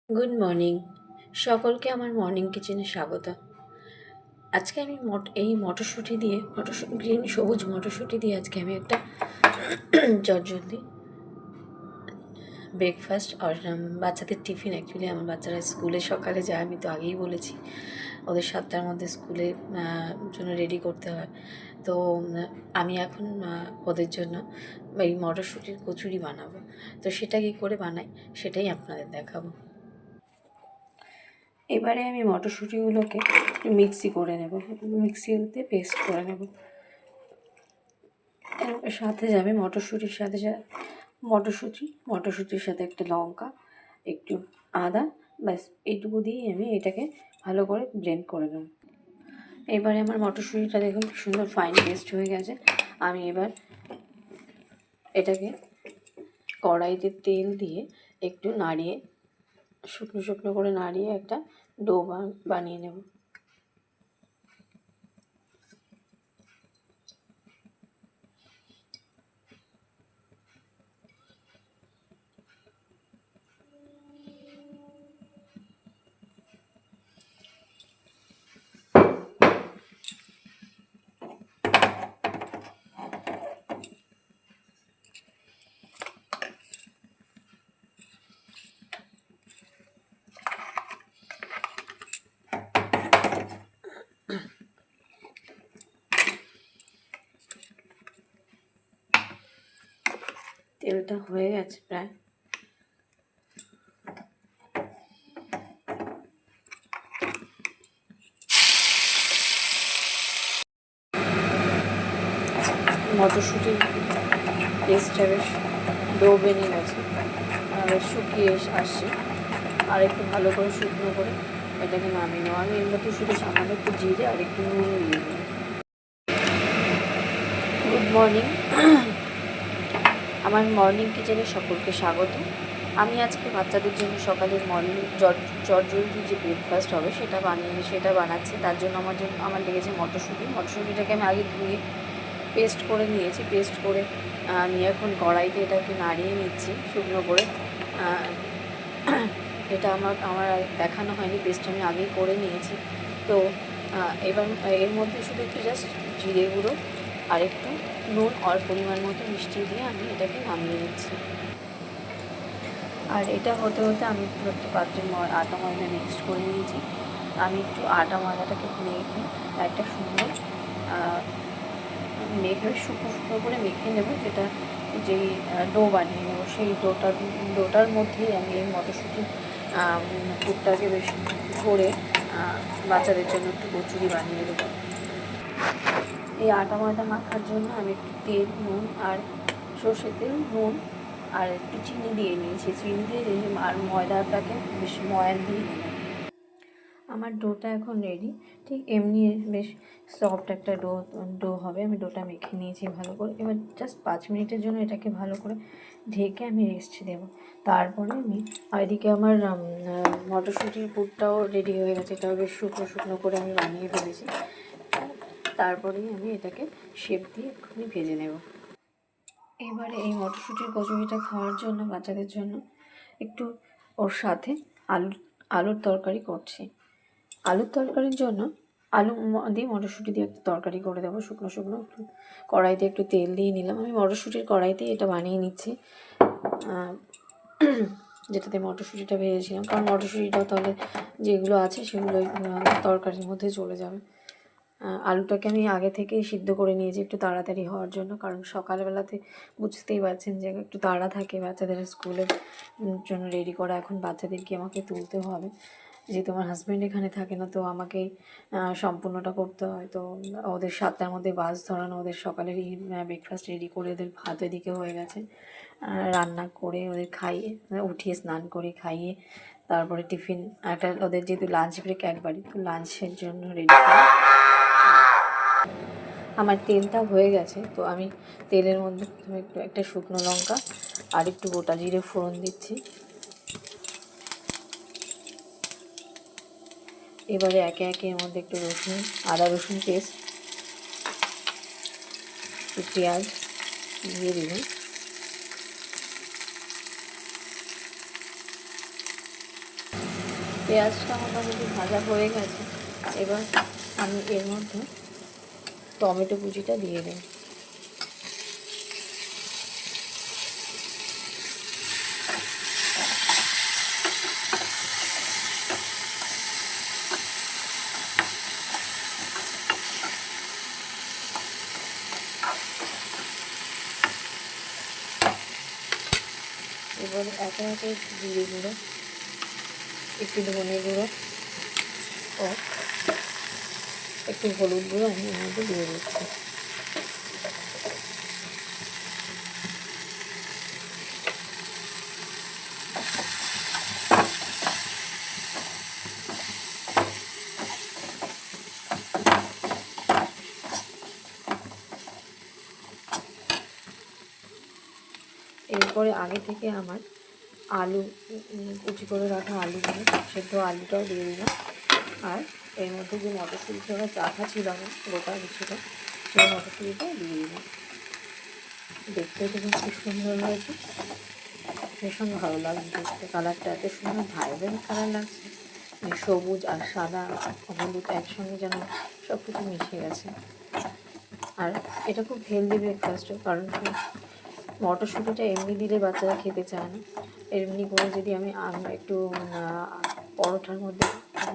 Good morning. সকলকে আমার morning কিচেনে স্বাগত। আজকে আমি এই মটরশুঁটি দিয়ে গ্রিন সবুজ মটরশুঁটি দিয়ে আজকে আমি একটা জলদি ব্রেকফাস্ট আর বাচ্চাদের টিফিন। অ্যাকচুয়ালি আমার বাচ্চারা স্কুলে সকালে যায়, আমি তো আগেই বলেছি ওদের 7টার মধ্যে স্কুলে জন্য রেডি করতে হয়। তো আমি এখন ওদের জন্য এই মটরশুঁটির কচুরি বানাবো। তো সেটা কী করে বানাই সেটাই আপনাদের দেখাবো। এবারে আমি মটরশুঁটিগুলোকে একটু মিক্সি করে নেব, মিক্সিতে পেস্ট করে নেব। এর সাথে যাবে মটরশুঁটির সাথে একটা লঙ্কা, একটু আদা, ব্যাস এইটুকু দিয়ে আমি এটাকে ভালো করে ব্লেন্ড করে নেব। এবারে আমার মটরশুঁটিটা দেখুন সুন্দর ফাইন পেস্ট হয়ে গেছে। আমি এবার এটাকে কড়াইতে তেল দিয়ে একটু নাড়িয়ে শুকনো শুকনো করে নাড়িয়ে একটা ডো বানিয়ে নেব। তেলটা হয়ে গেছে প্রায়। মটরশুঁটির পেস্টটা বেশ ডো বেরিয়ে গেছে, বেশ শুকিয়ে আসছে। আর একটু ভালো করে শুকনো করে এটাকে নামিয়ে নেবো। আমি এর মধ্যে শুধু সামান্য একটু জিরে আর একটু নুন দিয়ে দেবো। গুড মর্নিং, আমার মর্নিং কিচেনে সকলকে স্বাগত। আমি আজকে বাচ্চাদের জন্য সকালের মর্নিং জলদি যে ব্রেকফাস্ট হবে সেটা বানাচ্ছি। তার জন্য আমার লেগেছে মটরশুঁটিটাকে আমি আগে ধুয়ে পেস্ট করে নিয়েছি। পেস্ট করে আমি এখন কড়াইতে এটাকে নাড়িয়ে নিচ্ছি শুকনো করে। এটা আমার দেখানো হয়নি, পেস্ট আমি আগেই করে নিয়েছি। তো এবার এর মধ্যে শুধু একটু জাস্ট জিরে গুঁড়ো আর একটু নুন আর পরিমাণ মতো মিষ্টি দিয়ে আমি এটাকে নামিয়ে নিচ্ছি। আর এটা হতে হতে আমি একটু পাত্রে আটা ময়দা মিক্সড করে নিয়েছি। আমি একটু আটা ময়দাটাকে মেখে একটা সুন্দর শুকনো করে মেখে নেব, যেই ডো বানিয়ে নেবো সেই ডোটার মধ্যেই আমি এই মটরশুঁটি পুরটাকে বেশ ভরে বাচ্চাদের জন্য একটু কচুরি বানিয়ে দেবো। এই আটা ময়দা মাখার জন্য আমি একটু তেল, নুন আর সর্ষের তেল, নুন আর একটু চিনি দিয়ে নিয়েছি। চিনি দিয়ে আর ময়দাটাকে বেশ ময়ান দিয়ে নিলাম। আমার ডোটা এখন রেডি। ঠিক এমনি বেশ সফট একটা ডো হবে। আমি ডোটা মেখে নিয়েছি ভালো করে। এবার জাস্ট 5 মিনিটের জন্য এটাকে ভালো করে ঢেকে আমি রেস্ট দেবো। তারপরে আমি এদিকে আমার মটরশুঁটির পুরটাও রেডি হয়ে গেছে। এটাও বেশ শুকনো করে আমি বানিয়ে ফেলেছি। তারপরেই আমি এটাকে শেপ দিয়ে এক্ষুনি ভেজে নেব। এবারে এই মটরশুঁটির কচুরিটা খাওয়ার জন্য বাচ্চাদের জন্য একটু ওর সাথে আলুর তরকারি করছি। আলুর তরকারির জন্য আলু দিয়ে মটরশুঁটি দিয়ে একটা তরকারি করে দেবো শুকনো একটু কড়াইতে একটু তেল দিয়ে নিলাম। আমি মটরশুঁটির কড়াইতেই এটা বানিয়ে নিচ্ছি, যেটাতে মটরশুঁটিটা ভেজেছিলাম। কারণ মটরশুঁটিটাও তাহলে যেগুলো আছে সেগুলো তরকারির মধ্যে চলে যাবে। আলুটাকে আমি আগে থেকেই সিদ্ধ করে নিয়েছি একটু তাড়াতাড়ি হওয়ার জন্য। কারণ সকালবেলাতে বুঝতেই পারছেন যে একটু তাড়া থাকে বাচ্চাদের স্কুলের জন্য রেডি করা। এখন বাচ্চাদেরকে আমাকে তুলতেও হবে, যেহেতু আমার হাজব্যান্ড এখানে থাকে না, তো আমাকেই সম্পূর্ণটা করতে হয়। তো ওদের 7টার মধ্যে বাস ধরানো, ওদের সকালের ব্রেকফাস্ট রেডি করে ওদের ভাত এদিকে হয়ে গেছে, রান্না করে ওদের খাইয়ে উঠিয়ে স্নান করে খাইয়ে তারপরে টিফিন ওদের যেহেতু লাঞ্চ ব্রেক একবারই, তো লাঞ্চের জন্য রেডি করে আমার তেলটা হয়ে গেছে। তো আমি তেলের মধ্যে প্রথমে একটা শুকনো লঙ্কা আর একটু গোটা জিরে ফোড়ন দিচ্ছি। এবারে একে একে এর মধ্যে একটু আদা রসুন পেস্ট, একটু পেঁয়াজ দিয়ে দিলাম। পেঁয়াজটা মোটামুটি ভাজা হয়ে গেছে। এবার আমি এর মধ্যে টমেটো কুচিটা দিয়ে দিই। এবার একে একে জিরে গুঁড়ো, একটু ধনে গুঁড়ো ও একটু হলুদ গুঁড়ো আমি এর মধ্যে দিয়ে দিচ্ছি। এরপরে আগে থেকে আমার আলু কুচি করে রাখা আলুগুলো, সেদ্ধ আলুটাও দিয়ে দিলাম। আর এর মধ্যে যে মটরশুঁটিটা রাখা ছিল আমার গোটা কিছুটা, সেই মটরশুঁটিটাও দিয়ে দিলাম। দেখতে দেখুন খুব সুন্দর হয়েছে, ভীষণ ভালো লাগছে দেখতে। কালারটা এত সুন্দর ভাইব্রেন্ট কালার লাগছে, সবুজ আর সাদা হলুদ একসঙ্গে যেন সব কিছু মিশে গেছে। আর এটা খুব হেলদি ব্রেকফাস্টও, কারণ মটরশুঁটিটা এমনি দিলে বাচ্চারা খেতে চায় না। এমনি করে যদি আমি একটু পরোটার মধ্যে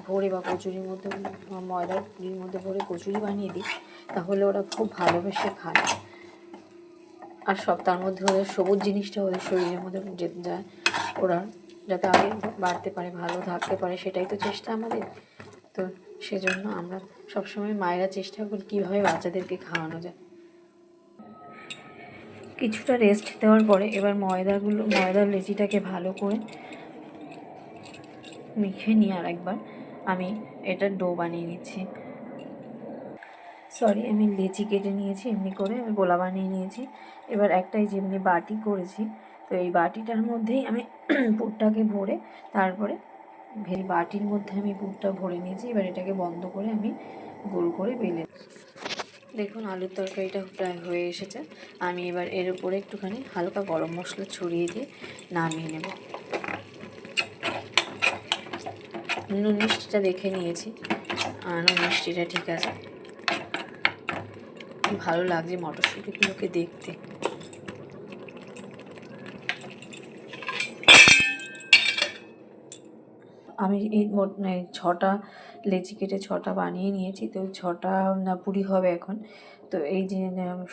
ভরে বা কচুরির মধ্যে, ময়দার পুরির মধ্যে ভরে কচুরি বানিয়ে দিই, তাহলে ওরা খুব ভালোবেসে খায়। আর সব তার মধ্যে ওদের সবুজ জিনিসটা ওদের শরীরের মধ্যে যেতে যায়, ওরা যাতে আগে বাড়তে পারে, ভালো থাকতে পারে, সেটাই তো চেষ্টা আমাদের। তো সেজন্য আমরা সবসময় মায়েরা চেষ্টা করি কীভাবে বাচ্চাদেরকে খাওয়ানো যায়। কিছুটা রেস্ট দেওয়ার পরে এবার ময়দার লেচিটাকে ভালো করে মেখে নিয়ে আর একবার আমি এটা ডো বানিয়ে নিচ্ছি। আমি লেচি কেটে নিয়েছি, এমনি করে আমি গোলা বানিয়ে নিয়েছি। এবার একটাই যেমনি বাটি করেছি, তো এই বাটিটার মধ্যেই আমি পুরটাকে ভরে, তারপরে বাটির মধ্যে আমি পুরটা ভরে নিয়েছি। এবার এটাকে বন্ধ করে আমি গোল করে বেলে, দেখুন আলুর তরকারিটা প্রায় হয়ে এসেছে। আমি এবার এর উপরে একটুখানি হালকা গরম মশলা ছড়িয়ে দিয়ে নামিয়ে নেব। নুন মিষ্টিটা দেখে নিয়েছি, নুন মিষ্টিটা ঠিক আছে। ভালো লাগছে মটরশুঁটিগুলোকে দেখতে। আমি এই 6টা লেচি কেটে 6টা বানিয়ে নিয়েছি। তো 6টা পুরি হবে এখন। তো এই যে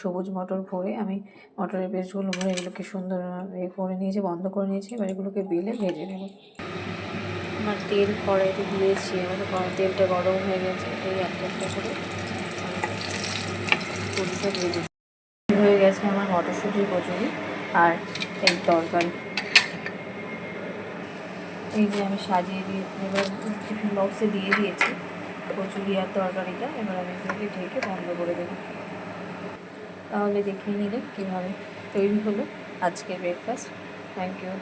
সবুজ মটর ভরে আমি মটরের পেস্টগুলো ভরে এগুলোকে সুন্দর করে নিয়েছি, বন্ধ করে নিয়েছি। এবার এগুলোকে বেলে ভেজে নেব। আমার তেল কড়াইতে দিয়েছি, এবার তেলটা গরম হয়ে গেছে। এই একটা করে পুরিটা ভেজে হয়ে গেছে আমার মটরশুঁটির কচুরি আর এই তরকারি। এই যে আমি সাজিয়ে দিয়ে এবার টিফিন বক্সে দিয়ে দিয়েছি কচুরি আর তরকারিটা। এবার আমি এগুলোকে ঢেকে বন্ধ করে দেবো। তাহলে দেখিয়ে নিলে কীভাবে তৈরি হলো আজকের ব্রেকফাস্ট। Thank you.